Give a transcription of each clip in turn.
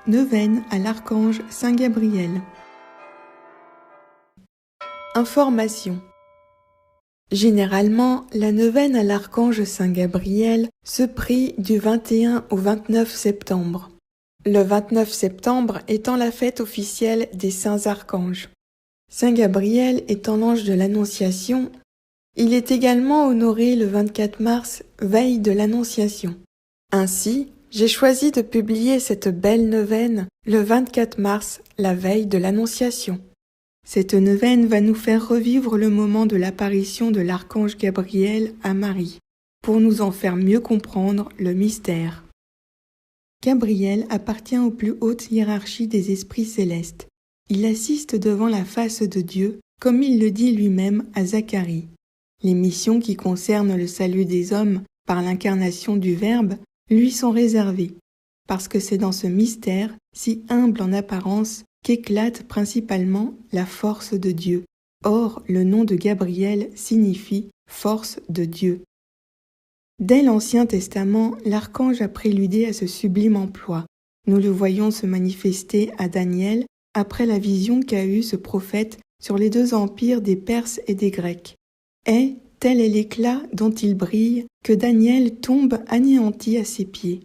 Neuvaine à l'archange Saint Gabriel. Information. Généralement, la neuvaine à l'archange Saint Gabriel se prie du 21 au 29 septembre. Le 29 septembre étant la fête officielle des saints archanges. Saint Gabriel étant l'ange de l'Annonciation, il est également honoré le 24 mars, veille de l'Annonciation. Ainsi, j'ai choisi de publier cette belle neuvaine le 24 mars, la veille de l'Annonciation. Cette neuvaine va nous faire revivre le moment de l'apparition de l'archange Gabriel à Marie, pour nous en faire mieux comprendre le mystère. Gabriel appartient aux plus hautes hiérarchies des esprits célestes. Il assiste devant la face de Dieu, comme il le dit lui-même à Zacharie. Les missions qui concernent le salut des hommes par l'incarnation du Verbe lui sont réservées, parce que c'est dans ce mystère, si humble en apparence, qu'éclate principalement la force de Dieu. Or, le nom de Gabriel signifie « force de Dieu ». Dès l'Ancien Testament, l'archange a préludé à ce sublime emploi. Nous le voyons se manifester à Daniel après la vision qu'a eue ce prophète sur les deux empires des Perses et des Grecs. Et, tel est l'éclat dont il brille, que Daniel tombe anéanti à ses pieds.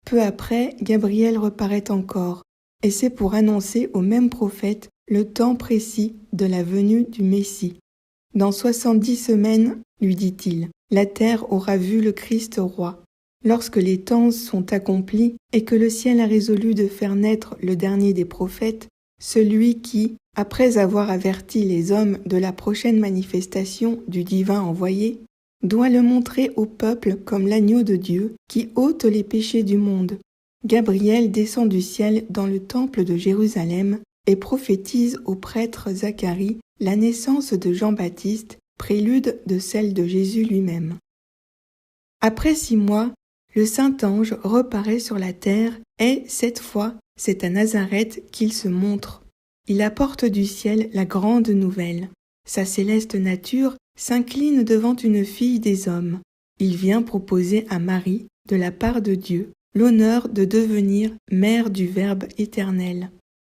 Peu après, Gabriel reparaît encore, et c'est pour annoncer au même prophète le temps précis de la venue du Messie. Dans 70 semaines, lui dit-il, la terre aura vu le Christ roi. Lorsque les temps sont accomplis et que le ciel a résolu de faire naître le dernier des prophètes, celui qui, après avoir averti les hommes de la prochaine manifestation du divin envoyé, doit le montrer au peuple comme l'agneau de Dieu qui ôte les péchés du monde. Gabriel descend du ciel dans le temple de Jérusalem et prophétise au prêtre Zacharie la naissance de Jean-Baptiste, prélude de celle de Jésus lui-même. Après 6 mois, le Saint-Ange reparaît sur la terre et, cette fois, c'est à Nazareth qu'il se montre. Il apporte du ciel la grande nouvelle. Sa céleste nature s'incline devant une fille des hommes. Il vient proposer à Marie, de la part de Dieu, l'honneur de devenir mère du Verbe éternel.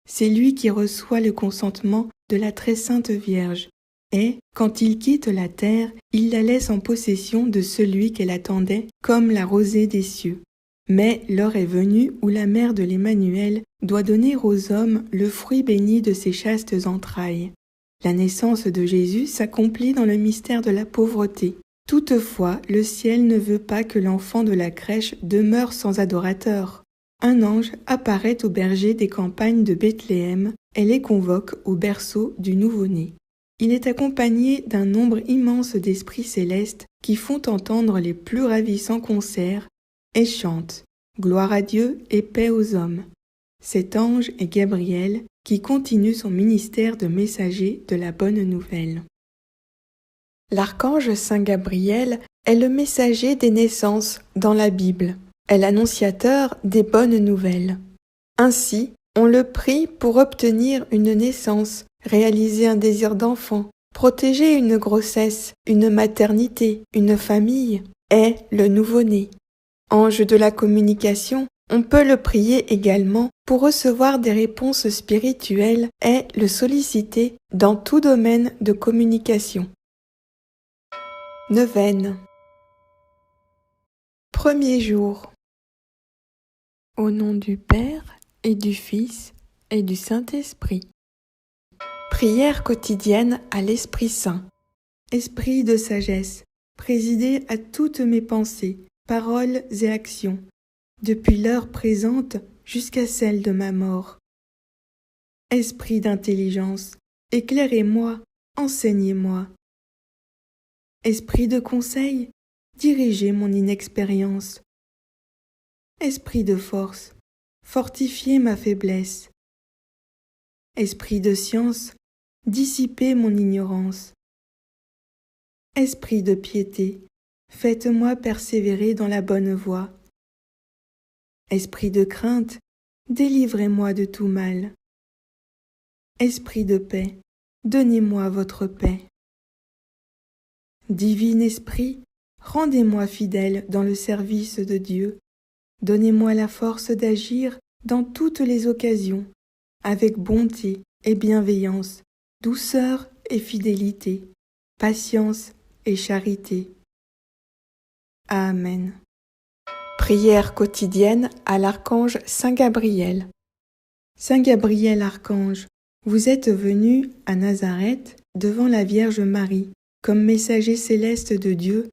C'est lui qui reçoit le consentement de la très sainte Vierge. Et, quand il quitte la terre, il la laisse en possession de celui qu'elle attendait comme la rosée des cieux. Mais l'heure est venue où la mère de l'Emmanuel doit donner aux hommes le fruit béni de ses chastes entrailles. La naissance de Jésus s'accomplit dans le mystère de la pauvreté. Toutefois, le ciel ne veut pas que l'enfant de la crèche demeure sans adorateur. Un ange apparaît aux bergers des campagnes de Bethléem et les convoque au berceau du nouveau-né. Il est accompagné d'un nombre immense d'esprits célestes qui font entendre les plus ravissants concerts et chantent « Gloire à Dieu et paix aux hommes ». Cet ange est Gabriel qui continue son ministère de messager de la bonne nouvelle. L'archange Saint Gabriel est le messager des naissances dans la Bible, est l'annonciateur des bonnes nouvelles. Ainsi, on le prie pour obtenir une naissance, réaliser un désir d'enfant, protéger une grossesse, une maternité, une famille, est le nouveau-né. Ange de la communication, on peut le prier également pour recevoir des réponses spirituelles et le solliciter dans tout domaine de communication. Neuvaine. Premier jour. Au nom du Père et du Fils et du Saint-Esprit. Prière quotidienne à l'Esprit Saint. Esprit de sagesse, présidez à toutes mes pensées, paroles et actions, depuis l'heure présente jusqu'à celle de ma mort. Esprit d'intelligence, éclairez-moi, enseignez-moi. Esprit de conseil, dirigez mon inexpérience. Esprit de force, fortifiez ma faiblesse. Esprit de science, dissipez mon ignorance. Esprit de piété, faites-moi persévérer dans la bonne voie. Esprit de crainte, délivrez-moi de tout mal. Esprit de paix, donnez-moi votre paix. Divin Esprit, rendez-moi fidèle dans le service de Dieu. Donnez-moi la force d'agir dans toutes les occasions, avec bonté et bienveillance, douceur et fidélité, patience et charité. Amen. Prière quotidienne à l'archange Saint Gabriel. Saint Gabriel archange, vous êtes venu à Nazareth devant la Vierge Marie comme messager céleste de Dieu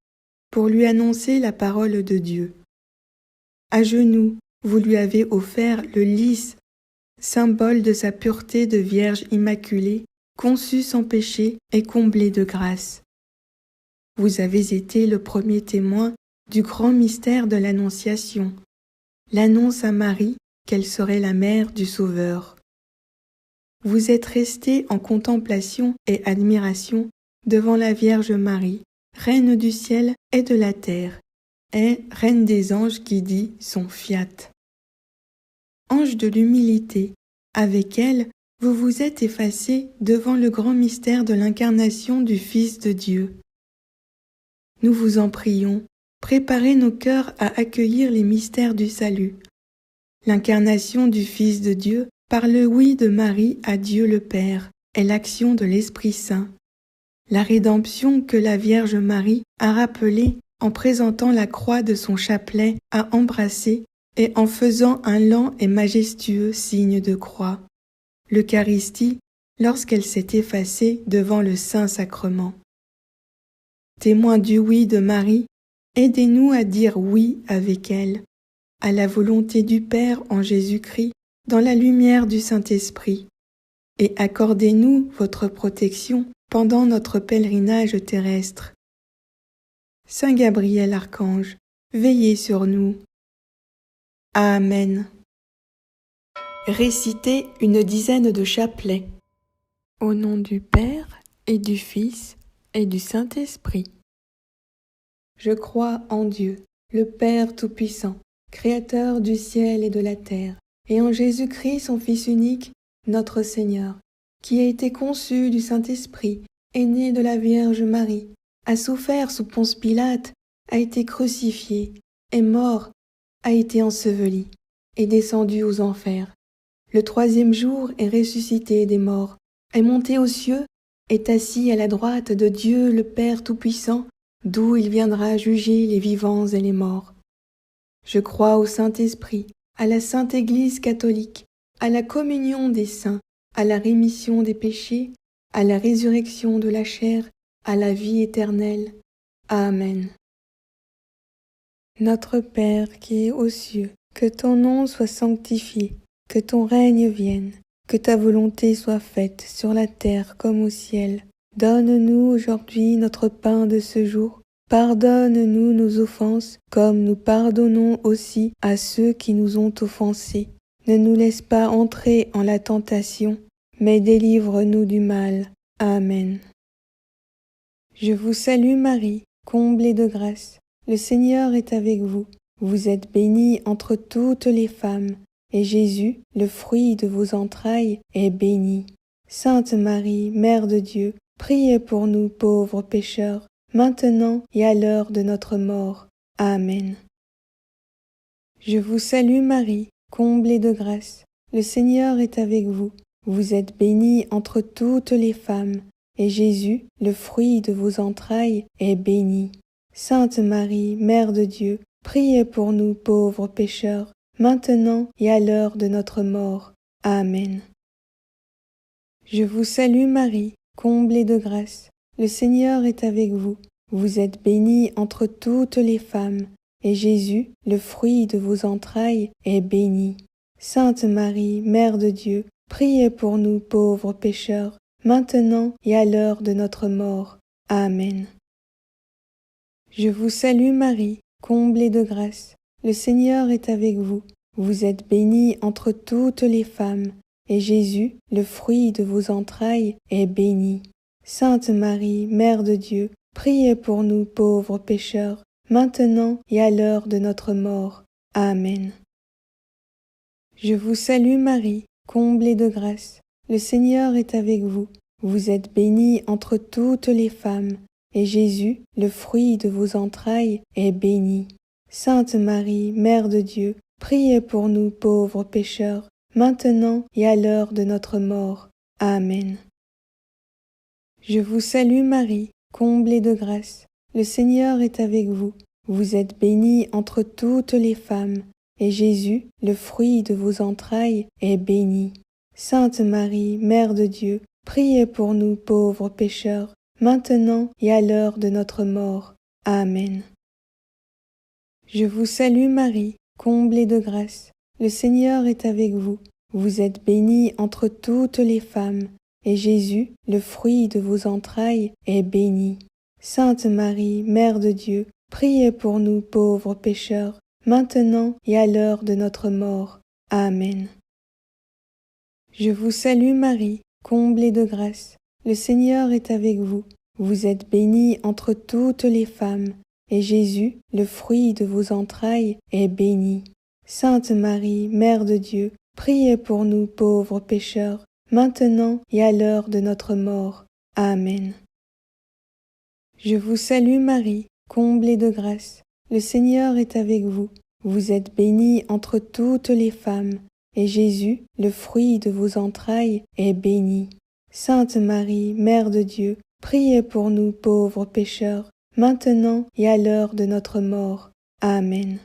pour lui annoncer la parole de Dieu. À genoux, vous lui avez offert le lys, symbole de sa pureté de Vierge immaculée, conçue sans péché et comblée de grâce. Vous avez été le premier témoin du grand mystère de l'Annonciation, l'annonce à Marie qu'elle serait la mère du Sauveur. Vous êtes resté en contemplation et admiration devant la Vierge Marie, Reine du ciel et de la terre, et Reine des anges qui dit son fiat. Ange de l'humilité, avec elle, vous vous êtes effacé devant le grand mystère de l'incarnation du Fils de Dieu. Nous vous en prions, préparez nos cœurs à accueillir les mystères du salut. L'incarnation du Fils de Dieu par le oui de Marie à Dieu le Père est l'action de l'Esprit Saint. La rédemption que la Vierge Marie a rappelée en présentant la croix de son chapelet à embrasser et en faisant un lent et majestueux signe de croix. L'Eucharistie, lorsqu'elle s'est effacée devant le Saint-Sacrement. Témoins du oui de Marie, aidez-nous à dire oui avec elle, à la volonté du Père en Jésus-Christ, dans la lumière du Saint-Esprit, et accordez-nous votre protection pendant notre pèlerinage terrestre. Saint Gabriel Archange, veillez sur nous. Amen. Récitez une dizaine de chapelets. Au nom du Père et du Fils et du Saint-Esprit. Je crois en Dieu, le Père Tout-Puissant, Créateur du ciel et de la terre, et en Jésus-Christ, son Fils unique, notre Seigneur, qui a été conçu du Saint-Esprit, est né de la Vierge Marie, a souffert sous Ponce Pilate, a été crucifié, est mort, a été enseveli, est descendu aux enfers. Le troisième jour est ressuscité des morts, est monté aux cieux, est assis à la droite de Dieu le Père Tout-Puissant, d'où il viendra juger les vivants et les morts. Je crois au Saint-Esprit, à la Sainte Église catholique, à la communion des saints, à la rémission des péchés, à la résurrection de la chair, à la vie éternelle. Amen. Notre Père qui es aux cieux, que ton nom soit sanctifié, que ton règne vienne, que ta volonté soit faite sur la terre comme au ciel. Donne-nous aujourd'hui notre pain de ce jour. Pardonne-nous nos offenses, comme nous pardonnons aussi à ceux qui nous ont offensés. Ne nous laisse pas entrer en la tentation, mais délivre-nous du mal. Amen. Je vous salue Marie, comblée de grâce. Le Seigneur est avec vous. Vous êtes bénie entre toutes les femmes, et Jésus, le fruit de vos entrailles, est béni. Sainte Marie, Mère de Dieu, priez pour nous pauvres pécheurs, maintenant et à l'heure de notre mort. Amen. Je vous salue Marie, comblée de grâce. Le Seigneur est avec vous. Vous êtes bénie entre toutes les femmes, et Jésus, le fruit de vos entrailles, est béni. Sainte Marie, Mère de Dieu, priez pour nous pauvres pécheurs, maintenant et à l'heure de notre mort. Amen. Je vous salue Marie, comblée de grâce. Le Seigneur est avec vous. Vous êtes bénie entre toutes les femmes, et Jésus, le fruit de vos entrailles, est béni. Sainte Marie, Mère de Dieu, priez pour nous pauvres pécheurs, maintenant et à l'heure de notre mort. Amen. Je vous salue Marie, comblée de grâce. Le Seigneur est avec vous. Vous êtes bénie entre toutes les femmes, et Jésus, le fruit de vos entrailles, est béni. Sainte Marie, Mère de Dieu, priez pour nous pauvres pécheurs, maintenant et à l'heure de notre mort. Amen. Je vous salue Marie, comblée de grâce. Le Seigneur est avec vous. Vous êtes bénie entre toutes les femmes, et Jésus, le fruit de vos entrailles, est béni. Sainte Marie, Mère de Dieu, priez pour nous pauvres pécheurs, maintenant et à l'heure de notre mort. Amen. Je vous salue Marie, comblée de grâce. Le Seigneur est avec vous. Vous êtes bénie entre toutes les femmes, et Jésus, le fruit de vos entrailles, est béni. Sainte Marie, Mère de Dieu, priez pour nous pauvres pécheurs, maintenant et à l'heure de notre mort. Amen. Je vous salue Marie, comblée de grâce. Le Seigneur est avec vous. Vous êtes bénie entre toutes les femmes, et Jésus, le fruit de vos entrailles, est béni. Sainte Marie, Mère de Dieu, priez pour nous pauvres pécheurs, maintenant et à l'heure de notre mort. Amen. Je vous salue Marie, comblée de grâce. Le Seigneur est avec vous. Vous êtes bénie entre toutes les femmes, et Jésus, le fruit de vos entrailles, est béni. Sainte Marie, Mère de Dieu, priez pour nous pauvres pécheurs, maintenant et à l'heure de notre mort. Amen. Je vous salue Marie, comblée de grâce. Le Seigneur est avec vous. Vous êtes bénie entre toutes les femmes, et Jésus, le fruit de vos entrailles, est béni. Sainte Marie, Mère de Dieu, priez pour nous pauvres pécheurs, maintenant et à l'heure de notre mort. Amen.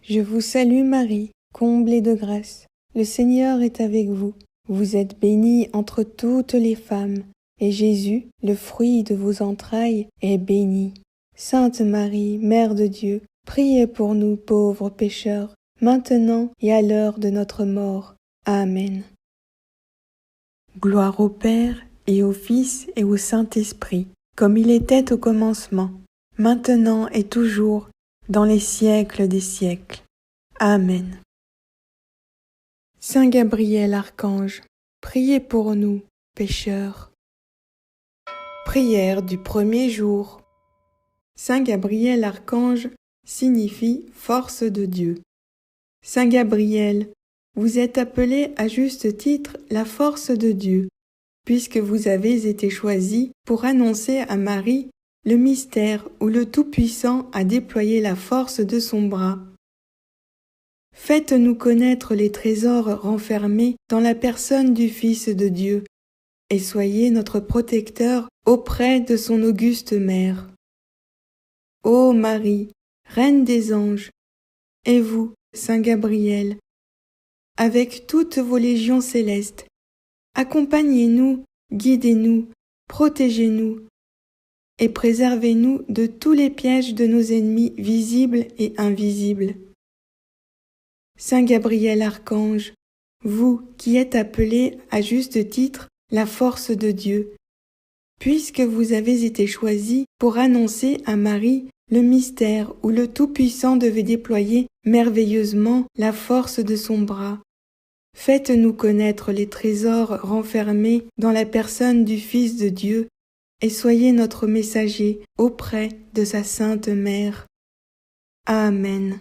Je vous salue Marie, comblée de grâce. Le Seigneur est avec vous. Vous êtes bénie entre toutes les femmes, et Jésus, le fruit de vos entrailles, est béni. Sainte Marie, Mère de Dieu, priez pour nous pauvres pécheurs, maintenant et à l'heure de notre mort. Amen. Gloire au Père, et au Fils, et au Saint-Esprit, comme il était au commencement, maintenant et toujours, dans les siècles des siècles. Amen. Saint Gabriel Archange, priez pour nous, pécheurs. Prière du premier jour. Saint Gabriel Archange signifie force de Dieu. Saint Gabriel, vous êtes appelé à juste titre la force de Dieu, puisque vous avez été choisi pour annoncer à Marie le mystère où le Tout-Puissant a déployé la force de son bras. Faites-nous connaître les trésors renfermés dans la personne du Fils de Dieu, et soyez notre protecteur auprès de son auguste mère. Ô Marie, Reine des anges, et vous, Saint Gabriel, avec toutes vos légions célestes, accompagnez-nous, guidez-nous, protégez-nous, et préservez-nous de tous les pièges de nos ennemis visibles et invisibles. Saint Gabriel Archange, vous qui êtes appelé à juste titre la force de Dieu, puisque vous avez été choisi pour annoncer à Marie le mystère où le Tout-Puissant devait déployer merveilleusement la force de son bras. Faites-nous connaître les trésors renfermés dans la personne du Fils de Dieu, et soyez notre messager auprès de sa Sainte Mère. Amen.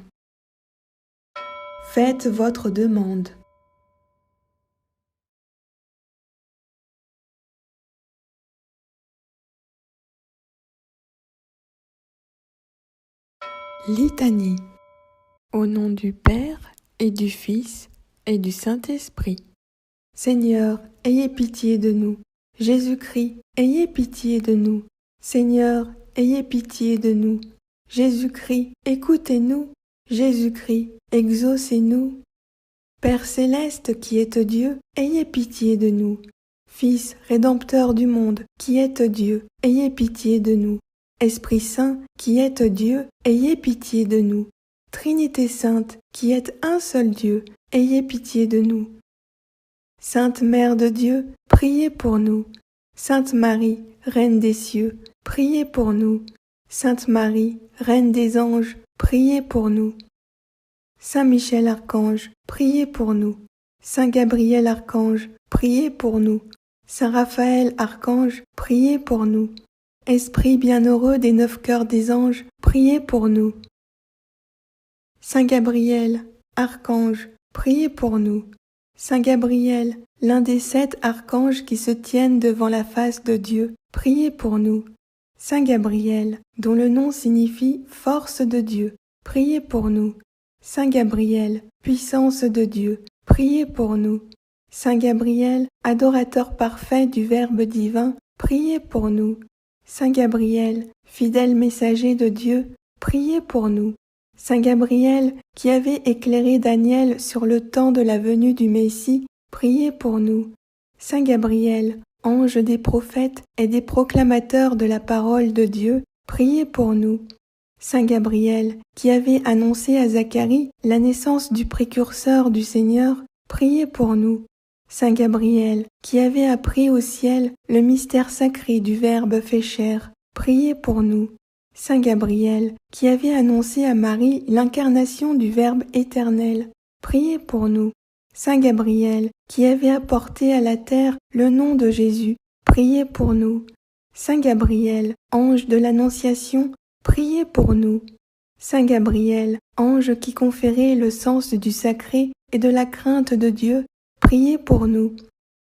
Faites votre demande. Litanie. Au nom du Père et du Fils et du Saint-Esprit. Seigneur, ayez pitié de nous. Jésus-Christ, ayez pitié de nous. Seigneur, ayez pitié de nous. Jésus-Christ, écoutez-nous. Jésus-Christ, exaucez-nous. Père céleste qui êtes Dieu, ayez pitié de nous. Fils rédempteur du monde qui êtes Dieu, ayez pitié de nous. Esprit Saint qui êtes Dieu, ayez pitié de nous. Trinité sainte qui êtes un seul Dieu, ayez pitié de nous. Sainte Mère de Dieu, priez pour nous. Sainte Marie, Reine des cieux, priez pour nous. Sainte Marie, Reine des anges, priez pour nous. Saint Michel Archange, priez pour nous. Saint Gabriel Archange, priez pour nous. Saint Raphaël Archange, priez pour nous. Esprit bienheureux des 9 cœurs des anges, priez pour nous. Saint Gabriel, Archange, priez pour nous. Saint Gabriel, l'un des 7 archanges qui se tiennent devant la face de Dieu, priez pour nous. Saint Gabriel, dont le nom signifie force de Dieu, priez pour nous. Saint Gabriel, puissance de Dieu, priez pour nous. Saint Gabriel, adorateur parfait du Verbe divin, priez pour nous. Saint Gabriel, fidèle messager de Dieu, priez pour nous. Saint Gabriel, qui avait éclairé Daniel sur le temps de la venue du Messie, priez pour nous. Saint Gabriel, ange des prophètes et des proclamateurs de la parole de Dieu, priez pour nous. Saint Gabriel, qui avait annoncé à Zacharie la naissance du précurseur du Seigneur, priez pour nous. Saint Gabriel, qui avait appris au ciel le mystère sacré du Verbe fait chair, priez pour nous. Saint Gabriel, qui avait annoncé à Marie l'incarnation du Verbe éternel, priez pour nous. Saint Gabriel, qui avait apporté à la terre le nom de Jésus, priez pour nous. Saint Gabriel, ange de l'Annonciation, priez pour nous. Saint Gabriel, ange qui conférait le sens du sacré et de la crainte de Dieu, priez pour nous.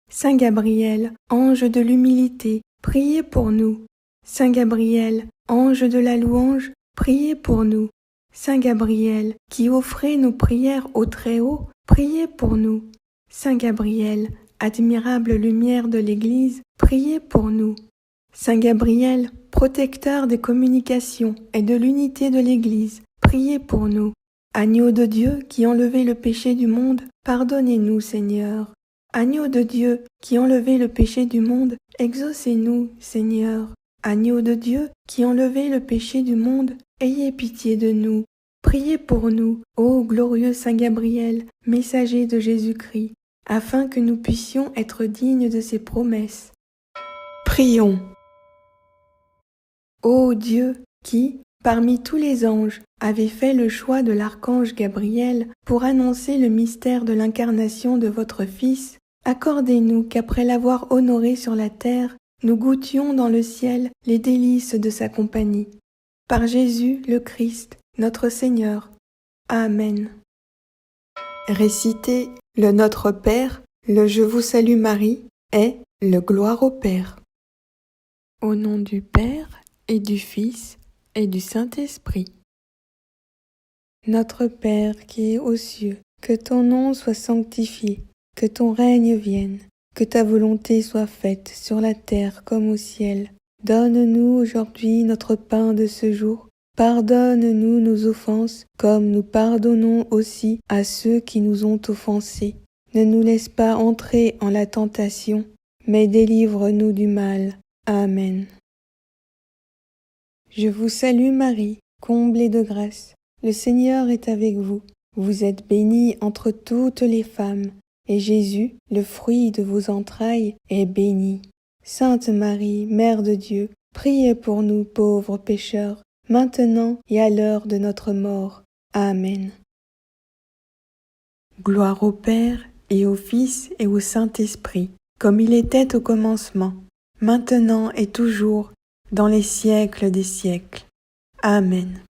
Saint Gabriel, ange de l'humilité, priez pour nous. Saint Gabriel, ange de la louange, priez pour nous. Saint Gabriel, qui offrez nos prières au Très-Haut, priez pour nous. Saint Gabriel, admirable lumière de l'Église, priez pour nous. Saint Gabriel, protecteur des communications et de l'unité de l'Église, priez pour nous. Agneau de Dieu qui enlevez le péché du monde, pardonnez-nous, Seigneur. Agneau de Dieu qui enlevez le péché du monde, exaucez-nous, Seigneur. Agneau de Dieu qui enlevez le péché du monde, ayez pitié de nous. Priez pour nous, ô glorieux Saint Gabriel, messager de Jésus-Christ, afin que nous puissions être dignes de ses promesses. Prions. Ô Dieu, qui, parmi tous les anges, avez fait le choix de l'archange Gabriel pour annoncer le mystère de l'incarnation de votre Fils, accordez-nous qu'après l'avoir honoré sur la terre, nous goûtions dans le ciel les délices de sa compagnie. Par Jésus le Christ, notre Seigneur. Amen. Récitez le Notre Père, le Je vous salue Marie et le Gloire au Père. Au nom du Père et du Fils et du Saint-Esprit. Notre Père qui es aux cieux, que ton nom soit sanctifié, que ton règne vienne, que ta volonté soit faite sur la terre comme au ciel. Donne-nous aujourd'hui notre pain de ce jour. Pardonne-nous nos offenses, comme nous pardonnons aussi à ceux qui nous ont offensés. Ne nous laisse pas entrer en la tentation, mais délivre-nous du mal. Amen. Je vous salue Marie, comblée de grâce. Le Seigneur est avec vous. Vous êtes bénie entre toutes les femmes, et Jésus, le fruit de vos entrailles, est béni. Sainte Marie, Mère de Dieu, priez pour nous pauvres pécheurs, maintenant et à l'heure de notre mort. Amen. Gloire au Père, et au Fils, et au Saint-Esprit, comme il était au commencement, maintenant et toujours, dans les siècles des siècles. Amen.